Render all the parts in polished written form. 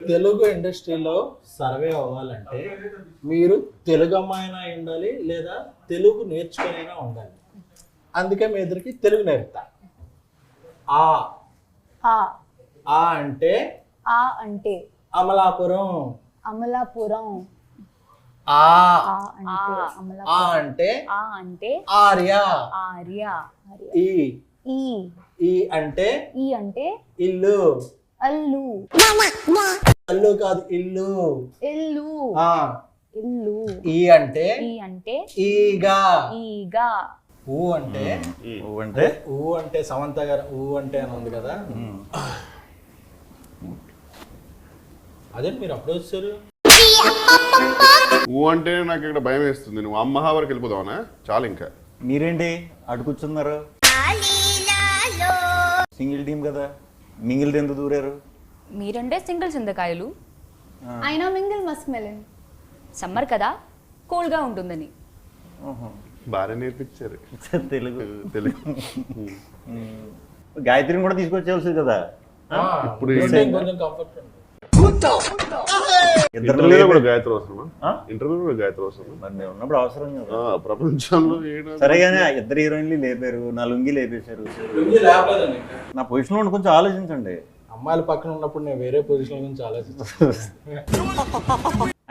తెలుగు ఇండస్ట్రీలో సర్వే అవ్వాలంటే మీరు తెలుగు అమ్మాయినా ఉండాలి లేదా తెలుగు నేర్చుకునైనా ఉండాలి. అందుకే మీ ఇద్దరికి తెలుగు నేర్పుతా. ఆ ఆ ఆ అంటే ఆ అంటే అమలాపురం. అమలాపురం. ఆ ఆ అంటే అమలాపురం. ఆ అంటే ఆ అంటే ఆర్య. ఆర్య. ఈ ఈ ఈ అంటే ఈ అంటే ఇల్లు. అల్లు. అల్లు కాదు, ఇల్లు. ఇల్లు. ఆ ఇల్లు. ఈ అంటే ఈ అంటే ఈగా. ఈగా. ఊ అంటే అంటే ఊ అంటే సమంత గారు ఊ అంటే అని ఉంది కదా, అదే మీరు అప్పుడు వచ్చారు. ఊ అంటే నాకు ఇక్కడ భయం వేస్తుంది. నువ్వు అమ్మ వరకు వెళ్ళిపోదావునా? చాలు ఇంకా. మీరేంటి అటు కూర్చున్నారు? సింగిల్ టీం కదా, మింగిల్ ఎందుకు దూరారు? మీరంటే సింగిల్ చింతకాయలు, అయినా మింగిల్ మస్క్ మెలన్. సమ్మర్ కదా కూల్గా ఉంటుందని. బాగా నేర్పించారు తెలుగు. తెలుగు. గాయత్రిని కూడా తీసుకొచ్చేవాల్సింది కదా. ఇప్పుడు కొంచెం కంఫర్ట్ ఉంది. ఇంటర్వ్యూలో కూడా గాయత్రి అవసరమా? ఇంటర్వ్యూలో కూడా గాయత్రి అవసరమా? మరి నేను ఉన్నప్పుడు అవసరం కదా. ప్రపంచంలో సరే కానీ ఇద్దరు హీరోయిన్లు లేపారు, నా లుంగి లేపేశారు. నా పొజిషన్లో ఉండి కొంచెం ఆలోచించండి. అమ్మాయిల పక్కన ఉన్నప్పుడు నేను వేరే పొజిషన్ గురించి ఆలోచిస్తాను.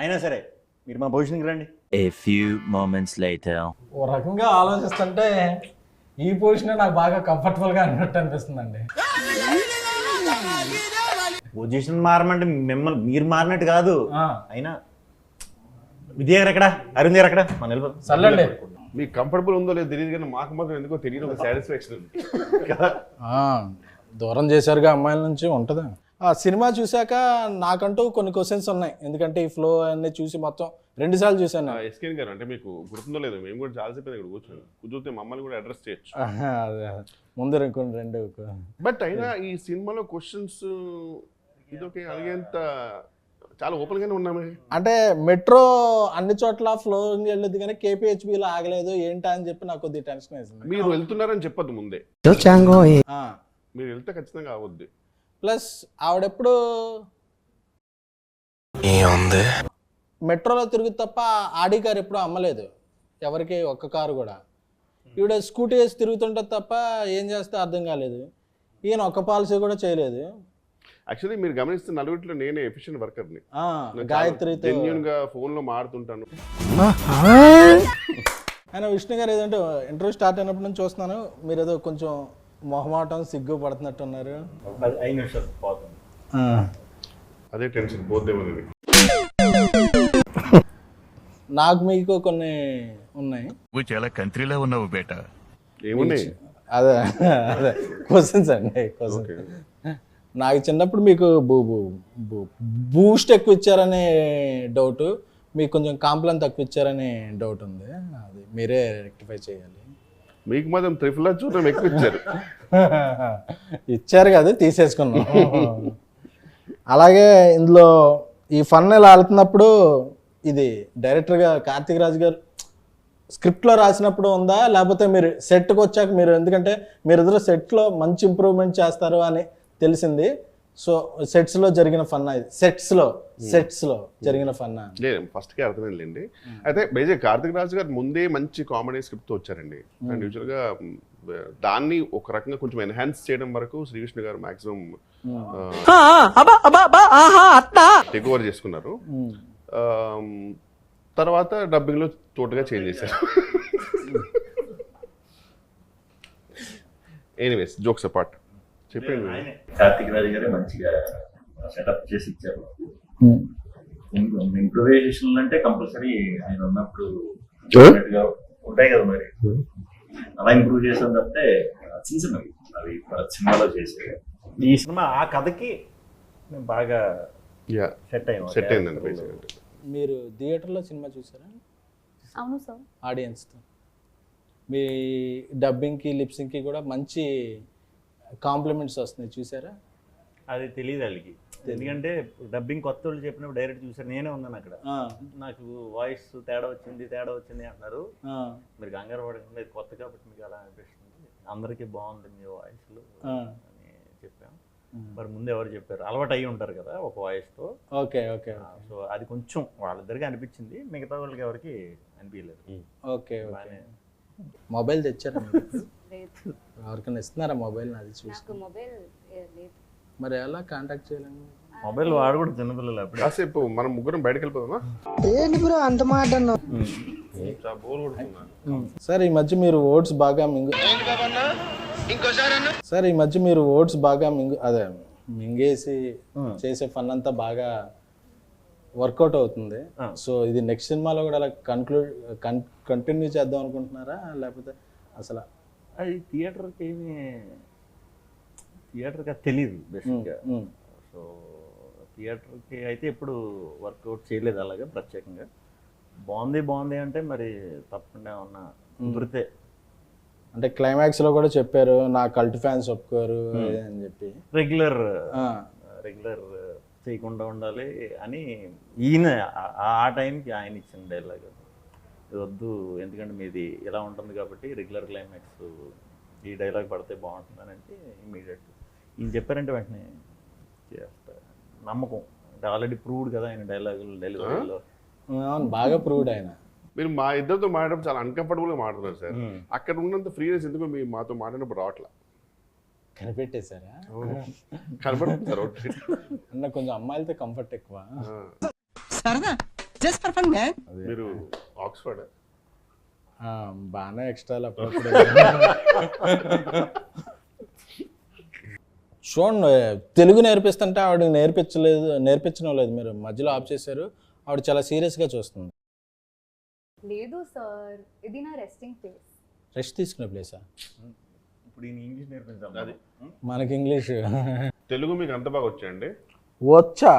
అయినా సరే మీరు మా పొజిషన్కి రండి. A few moments later. ఓ రకంగా ఆలోచిస్తుంటే ఈ పొజిషన్ నాకు బాగా కంఫర్టబుల్ గా అన్నట్టు అనిపిస్తుందండి. పొజిషన్ మారమంటే మిమ్మల్ని మీరు మారినట్టు కాదు. అయినా విద్య గారు ఎక్కడ, అరుణ్ గారు ఎక్కడ? మన వెళ్ళిపోతాం. సర్లేండి. మీకు కంఫర్టబుల్ ఉందో లేదో తెలియదు కానీ మాకు మాత్రం ఎందుకో తెలియదు ఒక సాటిస్ఫాక్షన్ ఉంది కదా. దూరం చేశారుగా అమ్మాయిల నుంచి ఉంటుందా? ఆ సినిమా చూశాక నాకంటూ కొన్ని క్వశ్చన్స్ ఉన్నాయి. ఎందుకంటే ఈ ఫ్లో అన్నీ చూసి మొత్తం 2 సార్లు చూశాను. ఎస్కేన్ గారు అంటే మీకు గుర్తుందో లేదు, మేము కూడా చాలాసేపు ఇక్కడ కూర్చొని మమ్మల్ని కూడా అడ్రస్ చేయొచ్చు. ముందు కొన్ని 2. బట్ అయినా ఈ సినిమాలో క్వశ్చన్స్ ఇదొకే అడిగేంత చాలా ఓపెన్ గానే ఉన్నామే. అంటే మెట్రో అన్ని చోట్ల ఫ్లో వెళ్ళదు కానీ కేపీహెచ్బిలో ఆగలేదు ఏంటా అని చెప్పి నాకు కొద్దిగా టెన్షన్ వేసింది. మీరు వెళ్తున్నారని చెప్పొద్దు ముందే. మీరు వెళ్తే ఖచ్చితంగా అవద్దు. ప్లస్ ఆవిడెప్పుడు మెట్రోలో తిరుగు తప్ప ఆడి కారు ఎప్పుడు అమ్మలేదు ఎవరికి, ఒక్క కారు కూడా. ఈవిడ స్కూటీ వేసి తిరుగుతుంటుంది తప్ప ఏం చేస్తే అర్థం కాలేదు. ఈయన ఒక్క పాలసీ కూడా చేయలేదు. యాక్చువల్లీ మీరు గమనిస్తే నలుగురిలో నేనే ఎఫిషియెంట్ వర్కర్ని. గాయత్రితో జెన్యూన్ గా ఫోన్ లో మాడుతుంటాను. ఆయన విష్ణు గారు ఏదంటే ఇంటర్వ్యూ స్టార్ట్ అయినప్పటి నుంచి చూస్తున్నాను, మీరు ఏదో కొంచెం మొహమాటం సిగ్గు పడుతున్నట్టున్నారు. 5 నిమిషాలు పోతుంది. అదే టెన్షన్ పోద్దేమో. నాకు మీకు కొన్ని ఉన్నాయి. నువ్వు చాలా కంట్రీలో ఉన్నావు బేట. ఏమున్నాయి? అదే అదే క్వశ్చన్స్ అండి. క్వశ్చన్ నాకు చిన్నప్పుడు మీకు బూస్ట్ ఎక్కువ ఇచ్చారనే డౌట్, మీకు కొంచెం కాంప్లైన్ తక్కువ ఇచ్చారనే డౌట్ ఉంది. అది మీరే రెక్టిఫై చేయాలి. మీకు మాత్రం త్రిఫుల్ చూడడం ఎక్కువ ఇచ్చారు. ఇచ్చారు కదా, తీసేసుకున్నాం. అలాగే ఇందులో ఈ ఫన్ ఇలా వెళ్తున్నప్పుడు ఇది డైరెక్టర్గా కార్తీక్ రాజ్ గారు స్క్రిప్ట్లో రాసినప్పుడు ఉందా, లేకపోతే మీరు సెట్కి వచ్చాక మీరు, ఎందుకంటే మీరు ఎదురు సెట్లో మంచి ఇంప్రూవ్మెంట్ చేస్తారు అని తెలిసింది. సో సెట్స్లో జరిగిన ఫన్నా ఇది? సెట్స్లో జరిగిన ఫన్నా? లేదు, ఫస్ట్కే అర్థమైందండి. అయితే బేసిక్ కార్తిక్ రాజు గారు ముందే మంచి కామెడీ స్క్రిప్ట్తో వచ్చారండి. అండ్ యూజువల్గా దాన్ని ఒక రకంగా కొంచెం ఎన్హాన్స్ చేయడం వరకు శ్రీ విష్ణు గారు మాక్సిమం టేక్ ఓవర్ చేసుకున్నారు. తర్వాత డబ్బింగ్లో టోటల్గా చేంజ్ చేశారు. ఎనీవేస్, జోక్స్ అపార్ట్, చెప్పండి. కార్తీక్ రాజు గారే మంచిగా సెటప్ చేసి ఇచ్చారు. ఇంప్రూవైజేషన్ అంటే కంపల్సరీ ఆయన ఉన్నప్పుడు ఉంటాయి కదా, మరి అలా ఇంప్రూవ్ చేసాం తప్పితే చిన్న చిన్నవి అవి సినిమాలో చేసే. ఈ సినిమా ఆ కథకి బాగా సెట్ అయిందండి. మీరు థియేటర్లో సినిమా చూసారా? అవును సార్. ఆడియన్స్తో మీ డబ్బింగ్కి లిప్సింగ్కి కూడా మంచి కాంప్లిమెంట్స్ వస్తున్నాయి, చూసారా? అది తెలియదు వాళ్ళకి, ఎందుకంటే డబ్బింగ్ కొత్త వాళ్ళు చెప్పినప్పుడు డైరెక్ట్ చూసారు. నేనే ఉన్నాను అక్కడ. నాకు వాయిస్ తేడా వచ్చింది అంటున్నారు. మీరు కంగారు పడకండి, కొత్త కాబట్టి మీకు అలా అనిపిస్తుంది, అందరికీ బాగుంటుంది మీ వాయిస్లు అని చెప్పాం. మరి ముందు ఎవరు చెప్పారు, అలవాటు అయ్యి ఉంటారు కదా ఒక వాయిస్తో. ఓకే ఓకే సో అది కొంచెం వాళ్ళిద్దరికి అనిపించింది, మిగతా వాళ్ళకి ఎవరికి అనిపించలేదు. Okay okay. బాగానే. మొబైల్ తెచ్చారా మీరు? లేదు, ఎవరికైనా ఇస్తున్నారా మొబైల్? అది చూసి నాకు మొబైల్ లేదు. మరి ఎలా కాంటాక్ట్ చేయాలండి? మొబైల్ వాడు కూడా చిన్నపిల్లలు అప్పుడు. కాసేపు మనం ముగ్గురం బయటకు వెళ్ళిపోదామా? చాలా బోర్ కొడుతున్నా. సార్ ఈ మధ్య మీరు ఓట్స్ బాగా సార్ ఈ మధ్య మీరు ఓట్స్ బాగా అదే మింగేసి చేసే ఫన్ అంతా బాగా వర్కౌట్ అవుతుంది. సో ఇది నెక్స్ట్ సినిమాలో కూడా అలా కంటిన్యూ చేద్దాం అనుకుంటున్నారా, లేకపోతే అసలు? అది థియేటర్కి తెలియదు బేసిక్గా. సో థియేటర్కి అయితే ఎప్పుడు వర్కౌట్ చేయలేదు అలాగా ప్రత్యేకంగా. బాగుంది అంటే మరి తప్పకుండా ఉన్న కుదిరితే. అంటే క్లైమాక్స్ లో కూడా చెప్పారు నా కల్ట్ ఫ్యాన్స్ ఒప్పుకోరు అని చెప్పి. రెగ్యులర్ చేయకుండా ఉండాలి అని ఈయన ఆ టైంకి ఆయన ఇచ్చిన డైలాగ్. ఇది వద్దు, ఎందుకంటే మీది ఇలా ఉంటుంది కాబట్టి రెగ్యులర్ క్లైమాక్స్ ఈ డైలాగ్ పడితే బాగుంటుందని అంటే ఇమ్మీడియట్ ఈయన చెప్పారంటే వెంటనే చేస్తా. నమ్మకం అంటే ఆల్రెడీ ప్రూవ్డ్ కదా ఆయన డైలాగులు డెలివరీలో. అవును, బాగా ప్రూవ్డ్ ఆయన. మీరు మా ఇద్దరితో మాట్లాడడం చాలా అన్కంఫర్టబుల్గా మాట్లాడుతున్నారు సార్. అక్కడ ఉన్నంత ఫ్రీనెస్ ఎందుకు మీ మాతో మాట్లాడినప్పుడు రావట్లా? కనిపెట్టేశారా? కనపడుతుంది సార్. అన్న కొంచెం అమ్మాయిలతో కంఫర్ట్ ఎక్కువ. మీరు ఆక్స్ఫర్డ్ బాగానే ఎక్స్ట్రాలు అప్పుడప్పుడు. చూడండి, తెలుగు నేర్పిస్తుంటే ఆవిడ నేర్పించడం లేదు, మీరు మధ్యలో ఆఫ్ చేశారు. ఆవిడ చాలా సీరియస్గా చూస్తుంది. లేదు సార్, ఇది నా రెస్టింగ్ ప్లేస్. రెస్ట్ తీసుకునే ప్లేసా? ఇప్పుడు ఈయన ఇంగ్లీష్ నేర్పించాలి. అది మనకి ఇంగ్లీష్ తెలుగు మీకు అంత బాగా వచ్చాయండి? వచ్చా?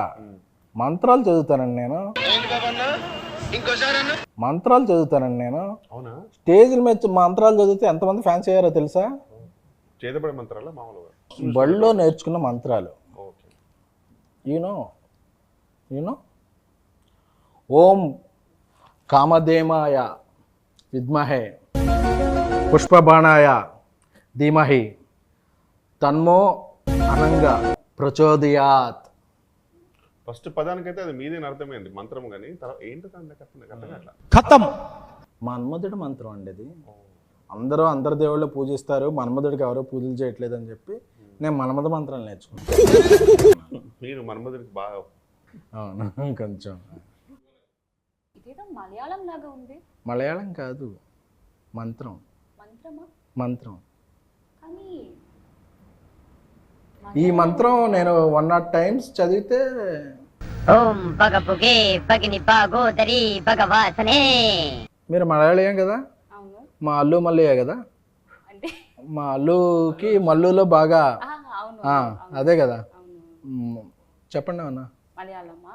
మంత్రాలు చదువుతానండి నేను. మంత్రాలు చదువుతానండి నేను. అవునా? స్టేజ్ల మీద మంత్రాలు చదివితే ఎంతమంది ఫ్యాన్స్ అయ్యారో తెలుసా? చేతపడే మంత్రాలా మామూలుగా? బడిలో నేర్చుకున్న మంత్రాలు. ఓకే. యూనో ఓం కామధేమాయ విద్మహే పుష్పబాణాయ ధీమహి తన్మో అనంగా ప్రచోదయాత్. ఫస్ట్ పదానికైతే అది మీదే అర్థమైంది మంత్రం, కానీ తర్వాత ఏంటో అట్లా ఖతం. మన్మధుడి మంత్రం అండి అది. అందరు దేవుళ్ళు పూజిస్తారు, మన్మధుడికి ఎవరో పూజలు చేయట్లేదు అని చెప్పి నేను మన్మధ మంత్రాలు నేర్చుకున్నాను. మీరు మన్మధుడికి బాగా. అవును, కొంచెం. ఇదేదో మలయాళం లాగా ఉంది. మలయాళం కాదు, మంత్రం. మంత్రమా? మంత్రం. కానీ ఈ మంత్రం నేను 100 times చదివితే. ఓం పగపుగే పగిని పాగోదరి భగవాసనే. మీరు మలయాళీయం కదా? అవును. మా అల్లు మల్లయ్య కదా? అంటే మా అల్లుకి మల్లులో బాగా. అవును, అదే కదా. అవును. చెప్పండి అన్న. మలయాళమా?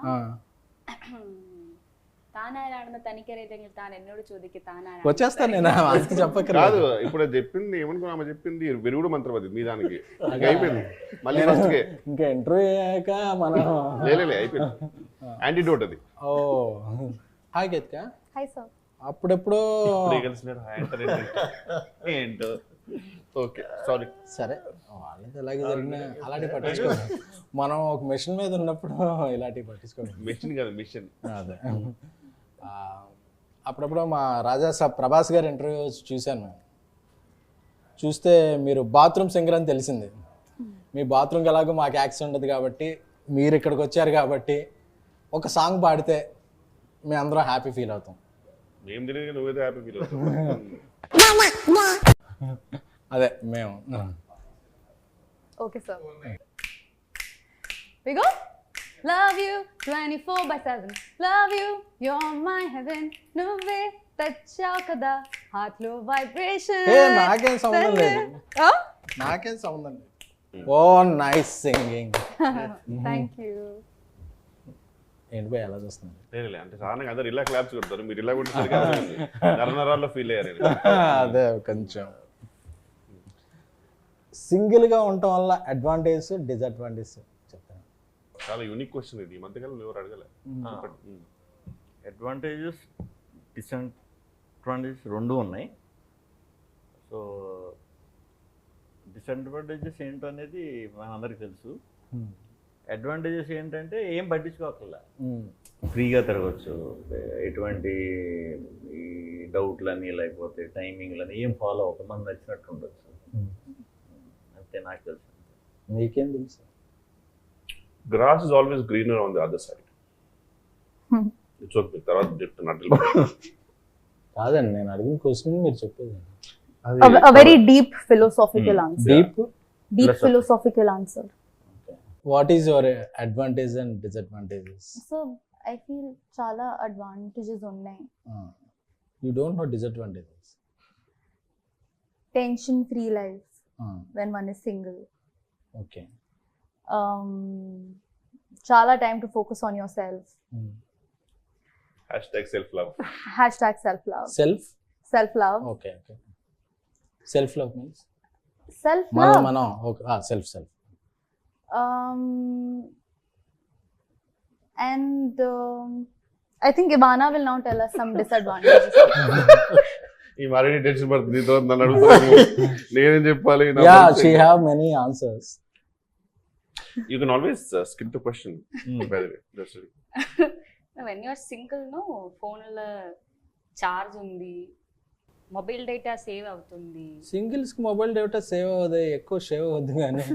తానారాయణ తనిఖీ తానెన్నోడు చూదికి తానారాయణ. వచ్చేస్తాను నేను, అందుకు చెప్పక కాదు. ఇప్పుడు అది చెప్పింది ఏమనుకున్నా, ఆమె చెప్పింది విరుగుడు మంత్రం, అది మీ దానికి అయిపోయింది. మళ్ళీ ఫస్ట్కే ఇంకా ఇంటర్వ్యూ అయ్యాక మనం అయిపోయింది. యాంటీడోట్ అది. Oh hi Geethika. Hi sir. అప్పుడెప్పుడు ఏంటో. Okay, sorry. సరే, వాళ్ళది ఎలాగే జరిగినా అలాంటివి పట్టించుకోండి. మనం ఒక మిషన్ మీద ఉన్నప్పుడు ఇలాంటివి పట్టించుకోండి. మిషన్ కాదు, మిషన్. అదే. అప్పుడప్పుడు మా రాజా సాబ్ ప్రభాస్ గారి ఇంటర్వ్యూ చూశాను మేము. చూస్తే మీరు బాత్రూమ్ సింగర్ అని తెలిసింది. మీ బాత్రూమ్కి ఎలాగో మాకు యాక్సెస్ ఉండదు కాబట్టి, మీరు ఇక్కడికి వచ్చారు కాబట్టి ఒక సాంగ్ పాడితే మేము అందరం హ్యాపీ ఫీల్ అవుతాం. మేము తెలియదు, నువ్వేదో హ్యాపీ ఫీల్ అవుతావు. అదే మేము. Okay sir. We go. Love you 24/7. Love you, you're my heaven. నువ్వే తెచ్చావు కదా హార్ట్ లో వైబ్రేషన్. నాకేం సంబంధం లేదు, నాకేం సంబంధం లేదు. ఓ నైస్ సింగింగ్. Thank you. ఏంటి పోయి ఎలా చూస్తుంది? లేదు అంటే సాధారణంగా అందరు ఇలా క్లాప్స్ కొడతారు, మీరు ఇలా కొట్టేసరికి నరనరాల్లో ఫీల్ అయ్యారు. అదే కొంచెం సింగిల్గా ఉండటం వల్ల అడ్వాంటేజ్ డిసడ్వాంటేజ్ చెప్తాను. చాలా యూనిక్ క్వశ్చన్ ఇది, ఈ మధ్యకాలం ఎవరు అడగలే. అడ్వాంటేజెస్ డిసడ్వాంటేజెస్ రెండు ఉన్నాయి. సో డిసడ్వాంటేజెస్ ఏంటో అనేది మనందరికీ తెలుసు. అడ్వాంటేజెస్ ఏంటంటే ఏం పట్టించుకోకల్లా, ఫ్రీగా తిరగచ్చు, ఎటువంటి ఈ డౌట్లని లేకపోతే టైమింగ్లని ఏం ఫాలో అవ్వక మనకు నచ్చినట్టు ఉండొచ్చు. అంతే నాకు తెలుసు. మీకేం తెలుసు? Grass is always greener on the other side. It's okay. తర్వాత చెప్తున్నట్టు కాదండి, నేను అడిగిన క్వశ్చన్ మీరు చెప్పేది. A very deep philosophical answer. Deep Philosophical answer. What is your advantage and disadvantages? So I feel చాలా advantages ఉన్నాయి. You don't know disadvantages. Tension free life when one is single. Okay. చాలా time to focus on yourself. #self-love. #self-love. Self okay. Okay. Self love means Self-love. మనం okay. Self And I think Ivana will now tell us some disadvantages. ఈ మరీ tension పడుతుంది. నీతో నన్ను అడుగుతాను, నేనేం చెప్పాలి? Yeah, she have many answers. You can always skip the question, by the way. Just when you're single no ఫోన్లో charge ఉంది, మొబైల్ డేటా సేవ్ అవుతుంది. సింగిల్స్ కి మొబైల్ డేటా సేవ్ అవ్వదు, ఎక్కువ సేవ్ అవ్వద్దు కానీ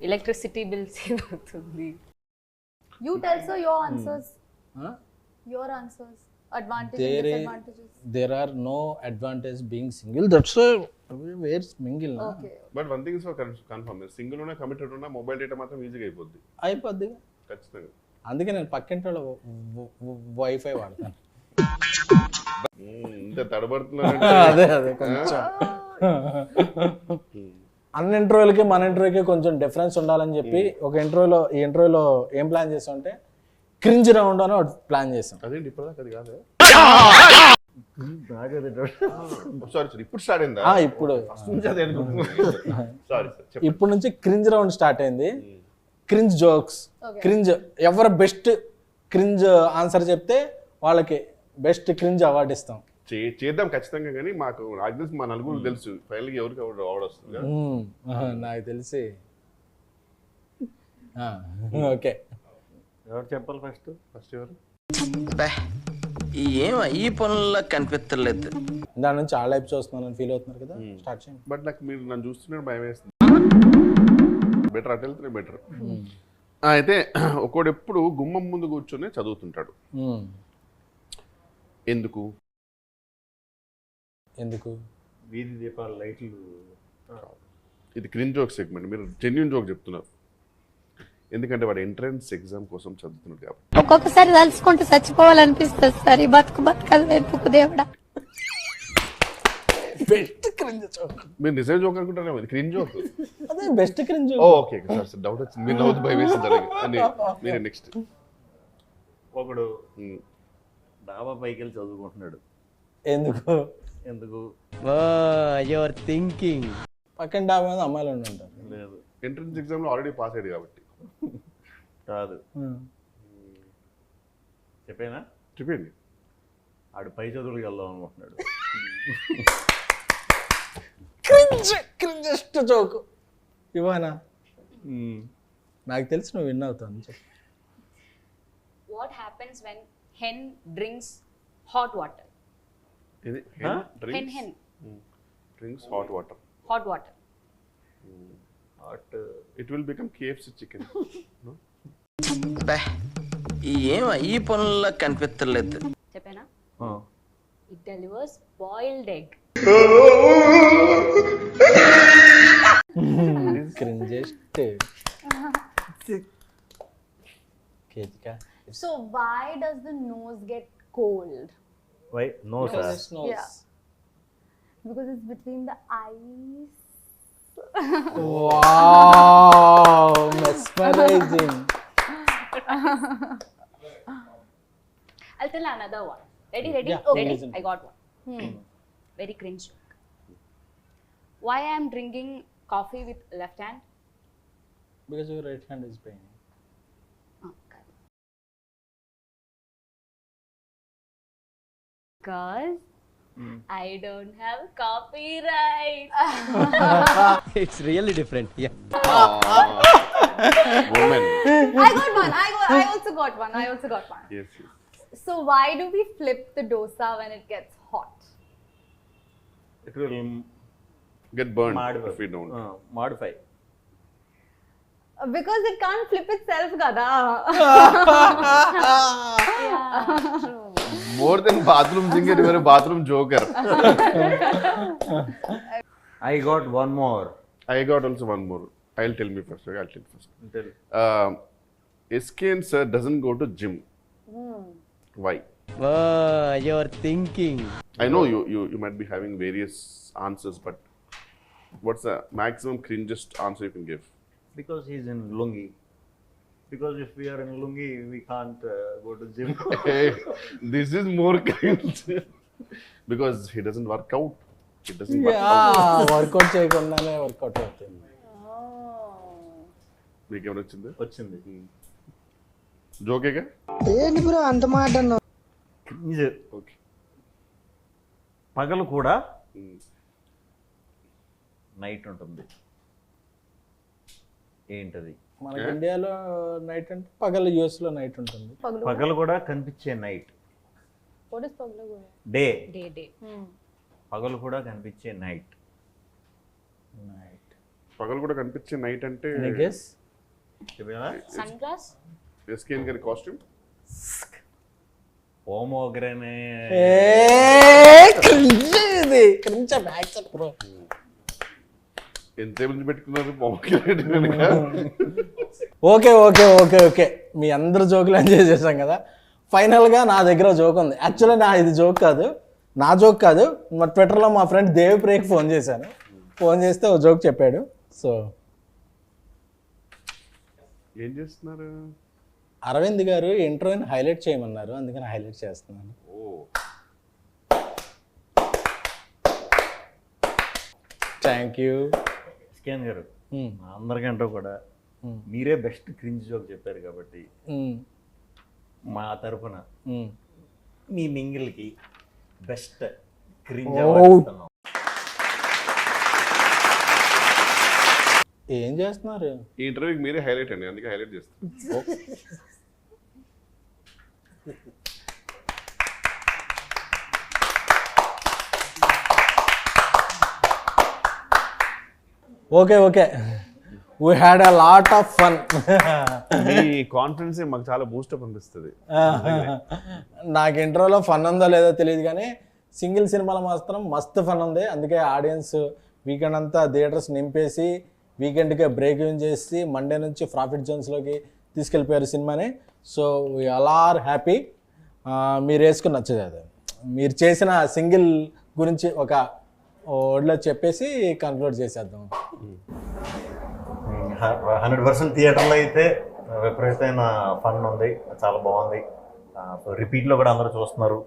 ఎలక్ట్రిసిటీ బిల్ సేవ్ అవుతుంది. You tell sir your answers. Your answers. Advantages and disadvantages. there are no advantage being single. That's where's mingle na. Okay. But one thing is confirm, single ఉన్నా committed ఉన్నా mobile data మాత్రం ఈజీగా అయిపోద్ది. అయిపోద్ది. ఖచ్చితంగా. అందుకే నేను పక్కింటి వాళ్ళ వైఫై వాడతాను. ఇంత తడబడుతున్నారంటే అదే కొంచెం అన్ని ఇంటర్వ్యూలకి మన ఇంటర్వ్యూకి కొంచెం డిఫరెన్స్ ఉండాలని చెప్పి ఒక ఈ ఇంటర్వ్యూలో ఏం ప్లాన్ చేసాం అంటే క్రింజ్ రౌండ్ అని ఒకటి ప్లాన్ చేసాం. అదేంటి ఇప్పటిదాకా అది కాదు. నాకదే సారీ ఇప్పుడు స్టార్ట్ అయిందా? ఇప్పుడు సారీ సార్. ఇప్పుడు నుంచి క్రింజ్ రౌండ్ స్టార్ట్ అయింది. క్రింజ్ జోక్స్, క్రింజ్ ఎవరు బెస్ట్ క్రింజ్ ఆన్సర్ చెప్తే వాళ్ళకి బెస్ట్ క్రింజ్ అవార్డు ఇస్తాం. చేద్దాం ఖచ్చితంగా, కానీ మాకు నాకు తెలిసి మా నలుగురు తెలుసు ఫైనల్గా ఎవరికి అవార్డు వస్తుంది. నాకు తెలిసి ఓకే. ఎవరు చెప్పాలి ఫస్ట్? ఎవరు? ఏం ఈ పనుల్లో కనిపించలేదు. దాని నుంచి చాలా లైఫ్ చూస్తున్నాను ఫీల్ అవుతున్నారు కదా, స్టార్ట్ చేయండి. బట్ నాకు మీరు నన్ను చూస్తున్నట్టు భయం వేస్తుంది. బెటర్ అటు వెళ్తే బెటర్. అయితే ఒకడు ఎప్పుడు గుమ్మం ముందు కూర్చొని చదువుతుంటాడు. ఎందుకు? వీధి దీపాల లైట్లు. ఇది క్రింజ్ జోక్ సెగ్మెంట్, మీరు జెన్యూన్ జోక్ చెప్తున్నారు. ఎందుకంటే వాడు ఎంట్రన్స్ ఎగ్జామ్ కోసం చదువుతున్నాడు కాబట్టి. ఒక్కొక్కసారి తలుచుకుంటూ చచ్చిపోవాలనిపిస్తుంది సార్. ఈ బతుకలు వెతుకు దేవుడా. Best cringe joke. మీరు నిజం జోక్ అనుకుంటారేమో, ఇది క్రింజ్ జోక్. అదే best cringe joke. Okay sir, doubt వచ్చింది. మీరు నవ్వుతూ భయం వేసింది. మీరే నెక్స్ట్. ఒకడు డాబా పైకి వెళ్ళి చదువుకుంటున్నాడు. ఎందుకు? Your thinking. పక్కన డాబా మీద అమ్మాయిలు ఉంటారు. లేదు, ఎంట్రన్స్ ఎగ్జామ్లో ఆల్రెడీ పాస్ అయ్యాడు కాబట్టి. కాదు. చెప్పేనా? చెప్పండి. ఆడు పై చదువులకు వెళ్దాం అనుకుంటున్నాడు. క్రింజెస్ట్ జోక్ ఇవానా? నాకు తెలిసి నువ్వు విన్ అవుతాను. What happens when hen drinks hot water? ఇది hen drinks hot water. hot water. It will become KFC chicken. No? ఏం ఈ పనుల్లో కనిపించలేదు. చెప్పేనా? It delivers boiled egg. Cringiest. Ketika. So why does the nose get cold? Why? No, sir. Yeah. Because it's between the eyes. Wow, mesmerizing. I'll tell another one. Ready? Yeah, Okay, listen. I got one. Very cringe joke. Why I am drinking coffee with left hand? Because your right hand is paining. Because I don't have copyright. It's really different. Yeah. Woman. I got one. I also got one. Yes. So why do we flip the dosa when it gets hot? It will Get burned modify. if we don't. Modify. Because it can't flip itself, kada. More than bathroom singer, you are a bathroom joker. I got one more. I got also one more. I'll tell me first. Okay, I'll tell first. Tell. SKN sir doesn't go to gym. Why? Oh, you're thinking. I know you might be having various answers, but what's the maximum cringest answer you can give? Because he's in lungi. Because if we are in lungi, we can't go to gym. Hey, this is more cringe. Because he doesn't work out. He doesn't work out. Workout చేయకుండానే workout అవుతుంది. మీకు ఏమైనా వచ్చిందా? వచ్చింది. జోకేగా? ఇది okay. పగలు కూడా night ఉంటుంది. ఏంటది? మనకి ఇండియాలో నైట్ అంటే పగలు, యుఎస్ లో నైట్ ఉంటుంది. పగలు కూడా కనిపించే night. What is paglu? Day. Day. పగలు కూడా కనిపించే నైట్. పగలు కూడా కనిపించే నైట్ అంటే గెస్. Sunglass. ఎస్కేఎన్ గారి కాస్ట్యూమ్. ఓమోగ్రనే. ఇది క్రింజ్ బ్యాక్ బ్రో. ఎంత మంది పెట్టుకున్నారు పవన్ కనుక. ఓకే మీ అందరు జోకులు ఎంజాయ్ చేశాం కదా. ఫైనల్గా నా దగ్గర జోక్ ఉంది. యాక్చువల్లీ ఇది జోక్ కాదు, నా జోక్ కాదు. మా ట్విట్టర్లో మా ఫ్రెండ్ దేవిప్రియకి ఫోన్ చేశాను. ఫోన్ చేస్తే ఓ జోక్ చెప్పాడు. సో ఏం చేస్తున్నారు? అరవింద్ గారు ఇంటర్వ్యూని హైలైట్ చేయమన్నారు, అందుకని హైలైట్ చేస్తున్నాను. Thank you. స్కాన్ గారు, అందరికంటే కూడా మీరే బెస్ట్ క్రింజ్ జోక్ చెప్పారు కాబట్టి మా తరఫున మీ మింగిల్కి బెస్ట్ క్రింజ్ అవార్డు. ఏం చేస్తున్నారు? ఈ ఇంటర్వ్యూకి మీరే హైలైట్ అండి, అందుకే హైలైట్ చేస్తాను. Okay we had a lot of fun. Me confidence మాకు చాలా బూస్టప్ అనిపిస్తుంది. నాకు ఇంట్రోలో ఫన్ ఉందో లేదో తెలియదు కానీ సింగిల్ సినిమాలో మాత్రం మస్తు ఫన్ ఉంది. అందుకే ఆడియన్స్ వీకెండ్ అంతా థియేటర్స్ నింపేసి వీకెండ్కే బ్రేక్ ఇన్ చేసి మండే నుంచి ప్రాఫిట్ జోన్స్లోకి తీసుకెళ్ళిపోయారు సినిమాని. So we all are happy. మీరు వేసుకుని నచ్చదు అది. మీరు చేసిన సింగిల్ గురించి ఒక వర్డ్లో చెప్పేసి కన్క్లూడ్ చేసేద్దాం. 100% థియేటర్లో అయితే విపరీతమైన ఫన్ ఉంది, చాలా బాగుంది. సో రిపీట్లో కూడా అందరూ చూస్తున్నారు.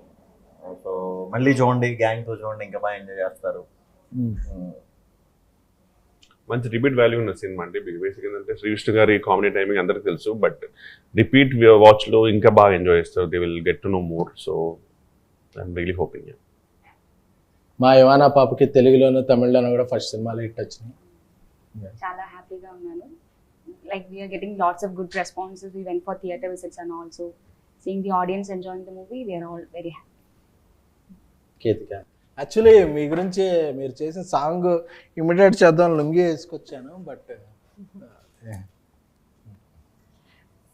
సో మళ్ళీ చూడండి, గ్యాంగ్తో చూడండి, ఇంకా బాగా ఎంజాయ్ చేస్తారు. మంచి రిపీట్ వాల్యూ ఉన్న సినిమా అండి. బేసిక్ ఏంటంటే శ్రీవిష్ణు గారి కామెడీ టైమింగ్ అందరికి తెలుసు, బట్ రిపీట్ వాచ్లో ఇంకా బాగా ఎంజాయ్ చేస్తారు. They will get to know more. So I'm really hoping. మా యువానా పాపకి తెలుగులోను తమిళ్లోనూ కూడా ఫస్ట్ సినిమాలు హిట్ వచ్చినాయి. చాలా హ్యాపీగా ఉన్నాను. Like we're getting lots of good responses. We went for theatre visits and also seeing the audience enjoying the movie. We're all very happy. Ketika, actually మీ గురించి మీరు చేసిన సాంగ్ ఇమిడియేట్ చేద్దాం లుంగి వేసుకొచ్చాను, but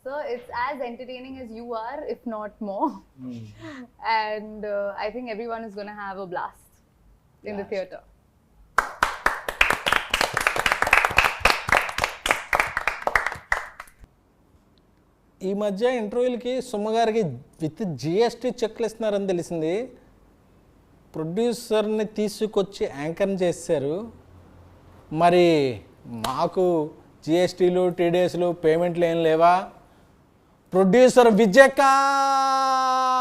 So it's as entertaining as you are, if not more. And I think everyone is going to have a blast in the theatre. ఈ మధ్య ఇంటర్వ్యూలకి సుమ్మగారికి with GST చెక్లు ఇస్తున్నారని తెలిసింది. ప్రొడ్యూసర్ని తీసుకొచ్చి యాంకర్ని చేశారు. మరి మాకు జిఎస్టీలు, టీడీఎస్లు, పేమెంట్లు ఏం లేవా? ప్రొడ్యూసర్ విజయకాంత్